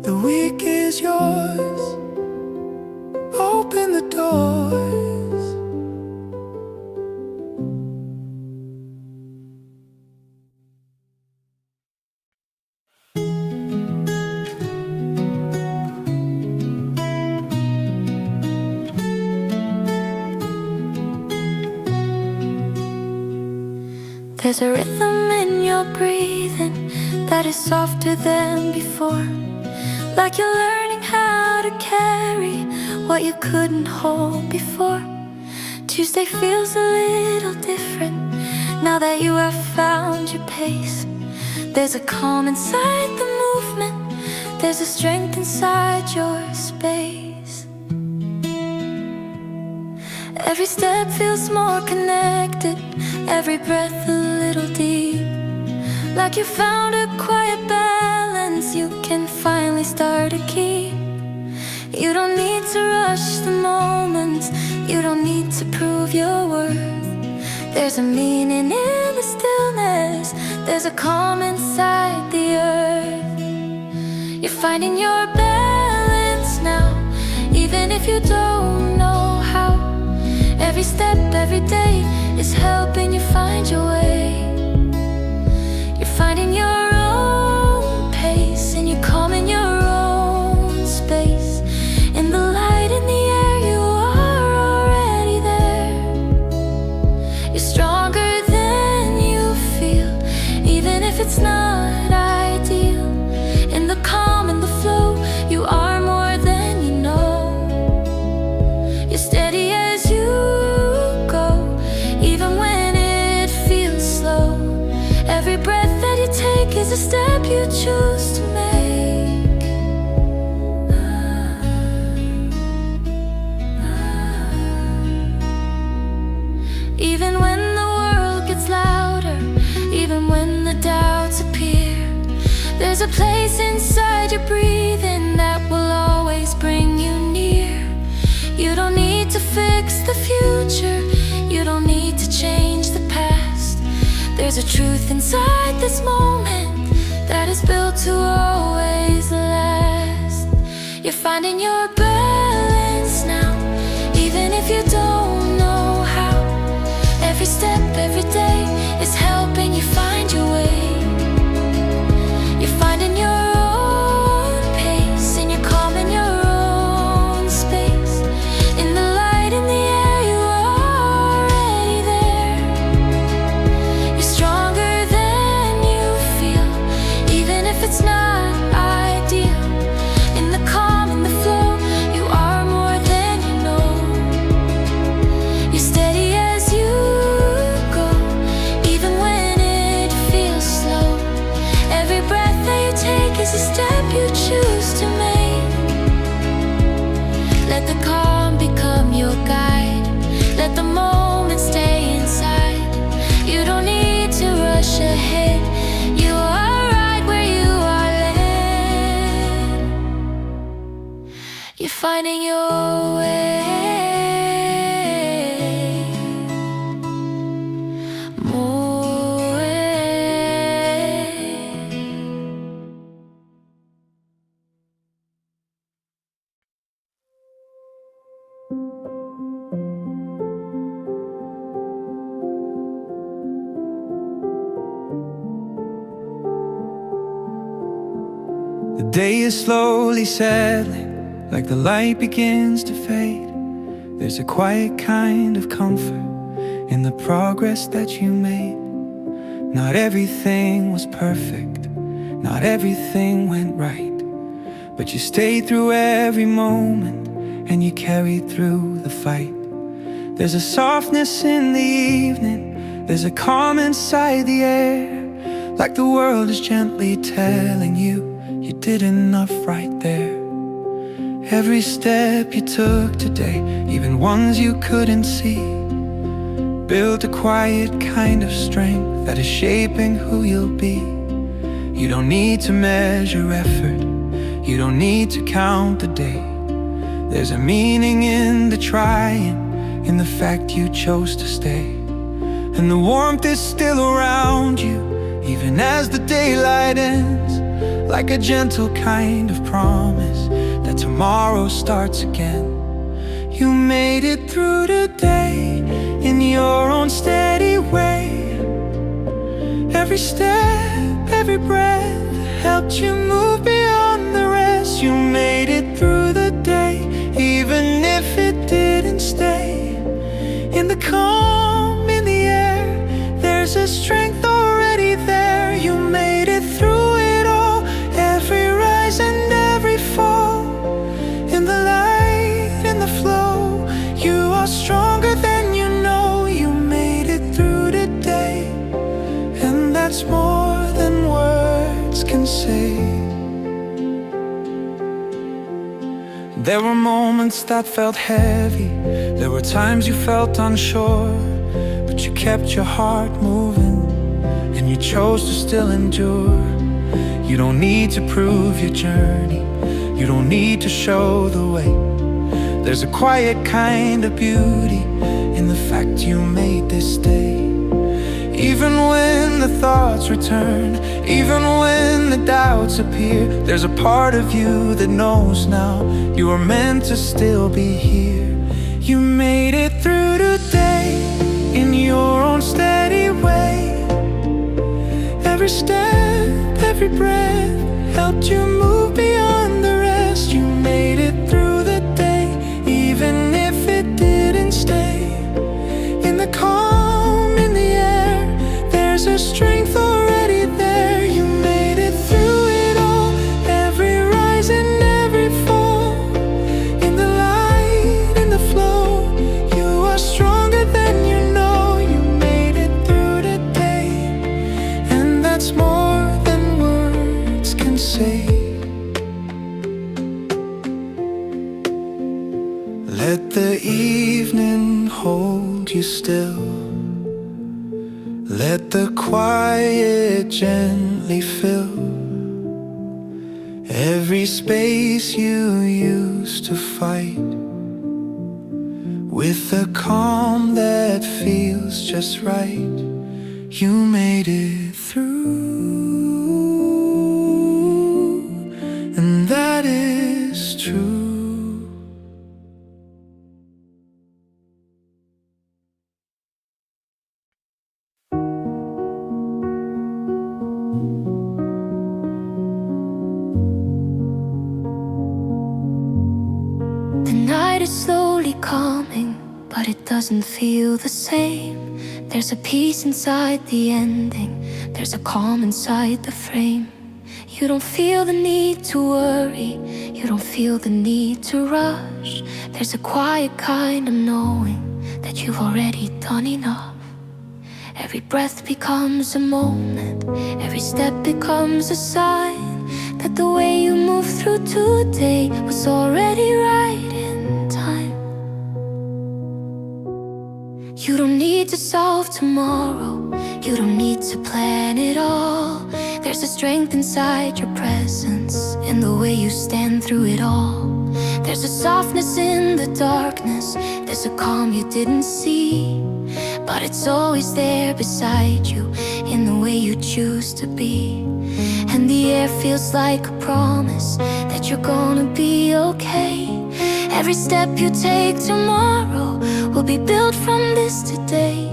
Speaker 2: The week is yours, open the doors.
Speaker 1: There's a rhythm in your breathing that is softer than before, like you're learning how to carry what you couldn't hold before. Tuesday feels a little different now that you have found your pace. There's a calm inside the movement, there's a strength inside your space. Every step feels more connected, every breath a little deep, like you found a quiet balance you can finally start to keep. You don't need to rush the moments, you don't need to prove your worth. There's a meaning in the stillness, there's a calm inside the earth. You're finding your balance now, even if you don't know how. Every step, every day is helping you find your way. You're finding your own pace and you're calming your it's not ideal. In the calm and the flow, you are more than you know. You're steady as you go, even when it feels slow. Every breath that you take is a step you choose to make. Even when the world gets louder, even when the doubts appear, there's a place inside your breathing that will always bring you near. You don't need to fix the future, you don't need to change the past. There's a truth inside this moment that is built to always last. You're finding your balance now, even if you don't know how. Every step, every day is helping you find your way. You're finding your own pace, and you're calm in your own space. In the light, in the air, you are already there. You're stronger than you feel, even if it's not ideal. In the calm, in the flow, you are more than you know. You're steady as you go, even when it feels slow. Every breath that you take is a step you choose to make. Let the calm become your guide, let the moment stay inside. You don't need to rush ahead, you are right where you are led. You're finding your way. More way.
Speaker 2: The day is slowly settling, like the light begins to fade. There's a quiet kind of comfort in the progress that you made. Not everything was perfect, not everything went right, but you stayed through every moment and you carried through the fight. There's a softness in the evening, there's a calm inside the air, like the world is gently telling you you did enough right there. Every step you took today, even ones you couldn't see, built a quiet kind of strength that is shaping who you'll be. You don't need to measure effort, you don't need to count the day. There's a meaning in the trying, in the fact you chose to stay. And the warmth is still around you, even as the daylight ends, like a gentle kind of promise that tomorrow starts again. You made it through the day in your own steady way. Every step, every breath helped you move beyond the rest. You made it through the day, even if it didn't stay. In the calm, in the air, there's a strength already there. You made it through it all, every rise and every fall. In the light, in the flow, you are stronger than you know. You made it through the day, and that's more than words can say. There were moments that felt heavy, there were times you felt unsure, but you kept your heart moving, and you chose to still endure. You don't need to prove your journey, you don't need to show the way. There's a quiet kind of beauty in the fact you made this day. Even when the thoughts return, even when the doubts appear, there's a part of you that knows now you are meant to still be here. You made it through the day in your own steady way. Every step, every breath helped you move beyond the rest. You made it through the day, even if it didn't stay. In the calm, in the air, there's a strength already there. it's more than words can say. Let the evening hold you still. Let the quiet gently fill every space you used to fight, with a calm that feels just right. You made it through, and that is true.
Speaker 1: The night is slowly calming, but it doesn't feel the same. There's a peace inside the ending, there's a calm inside the frame. You don't feel the need to worry, you don't feel the need to rush. There's a quiet kind of knowing that you've already done enough. Every breath becomes a moment, every step becomes a sign that the way you move through today was already right in time. You don't need to solve tomorrow, you don't need to plan it all. There's a strength inside your presence, in the way you stand through it all. There's a softness in the darkness, there's a calm you didn't see, but it's always there beside you, in the way you choose to be. And the air feels like a promise that you're gonna be okay. Every step you take tomorrow will be built from this today.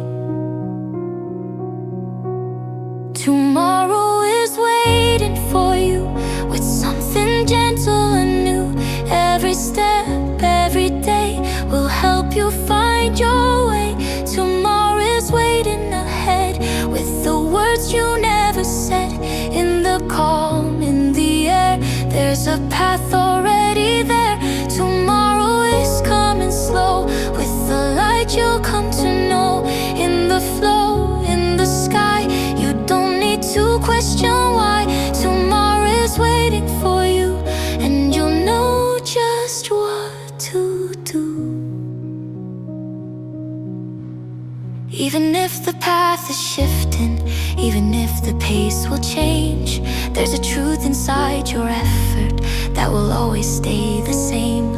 Speaker 1: Tomorrow is waiting for you with something gentle and new. Every step, every day will help you find your way. Tomorrow is waiting ahead with the words you never said. In the calm, in the air, there's a path already there. Tomorrow is coming slow with the light you'll come to know. In the flow, in the sky, you don't need to question why. Tomorrow is waiting for you, and you'll know just what to do. Even if the path is shifting, even if the pace will change, there's a truth inside your effort that will always stay the same.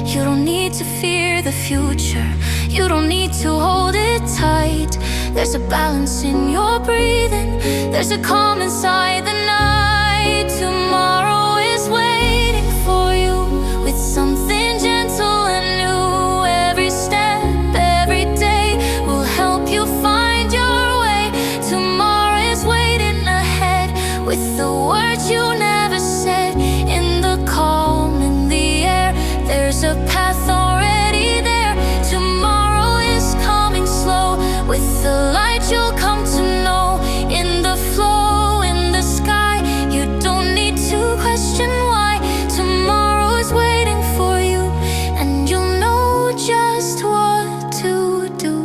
Speaker 1: You don't need to fear the future, you don't need to hold it tight. There's a balance in your breathing, there's a calm inside the night. Tomorrow is waiting for you with something gentle and new. Every step, every day will help you find your way. Tomorrow is waiting ahead with the words you never said. In the calm, in the air, there's a path already there. Tomorrow is coming slow with the light you'll come to know. In the flow, in the sky, you don't need to question why. Tomorrow is waiting for you, and you'll know just what to do.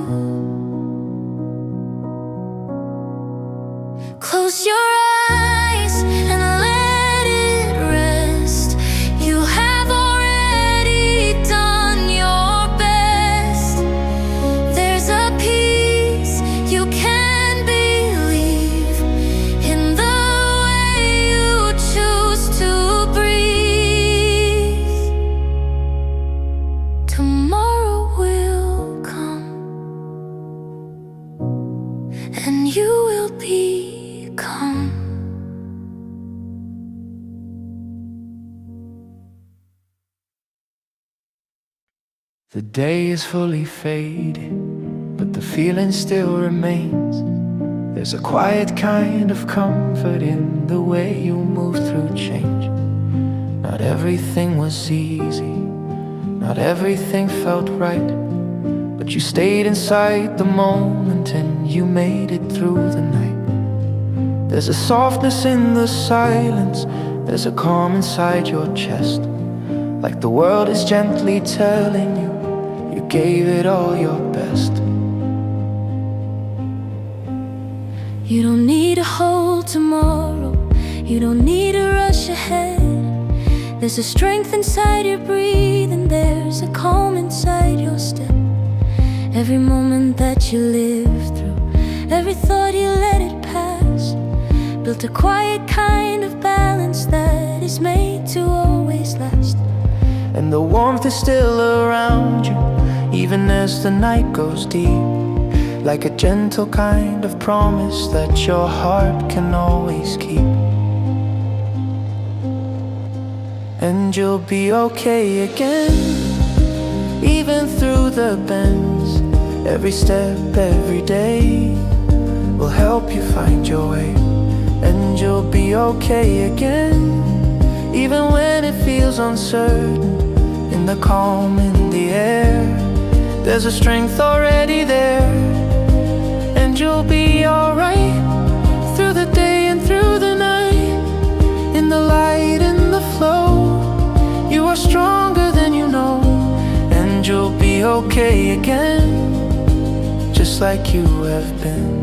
Speaker 1: Close your eyes and let it rest. You have already done your best. There's a peace you can believe in the way you choose to breathe. Tomorrow will come, and you will become.
Speaker 2: The day is fully faded, but the feeling still remains. There's a quiet kind of comfort in the way you move through change. Not everything was easy, not everything felt right, but you stayed inside the moment and you made it through the night. There's a softness in the silence, there's a calm inside your chest, like the world is gently telling you you gave it all your best.
Speaker 1: You don't need to hold tomorrow, you don't need to rush ahead. There's a strength inside your breathing, there's a calm inside your step. Every moment that you live through, every thought you let it pass, built a quiet kind of balance that is made to always last.
Speaker 2: And the warmth is still around you, even as the night goes deep, like a gentle kind of promise that your heart can always keep. And you'll be okay again, even through the bends. Every step, every day will help you find your way. And you'll be okay again, even when it feels uncertain. In the calm, in the air, there's a strength already there. And you'll be alright, through the day and through the night. In the light, in the flow, you are stronger than you know. And you'll be okay again, just like you have been.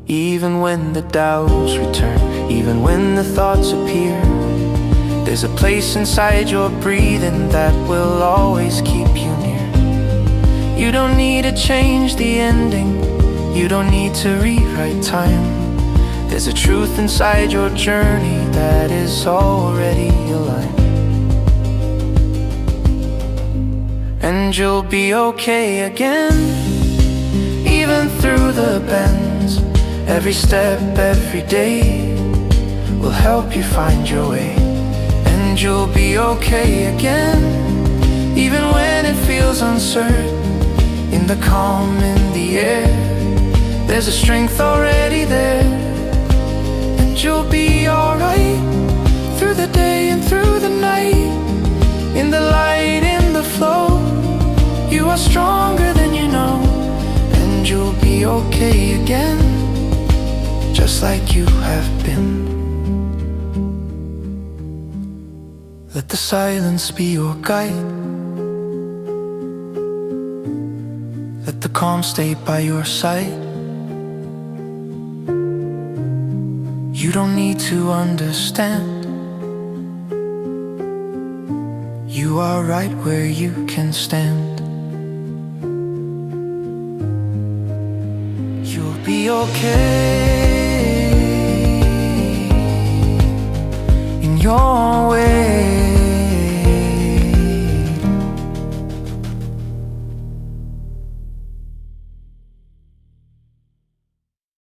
Speaker 2: Even when the doubts return, even when the thoughts appear, there's a place inside your breathing that will always keep you near. You don't need to change the ending, you don't need to rewrite time. There's a truth inside your journey that is already aligned. And you'll be okay again, even through the bends. Every step, every day will help you find your way. And you'll be okay again, even when it feels uncertain. In the calm, in the air, there's a strength already there. And you'll be alright, through the day and through the night. In the light, in the flow, you are stronger than you know. And you'll be okay again, just like you have been. Let the silence be your guide, let the calm stay by your side. You don't need to understand, you are right where you can stand. You'll be okay.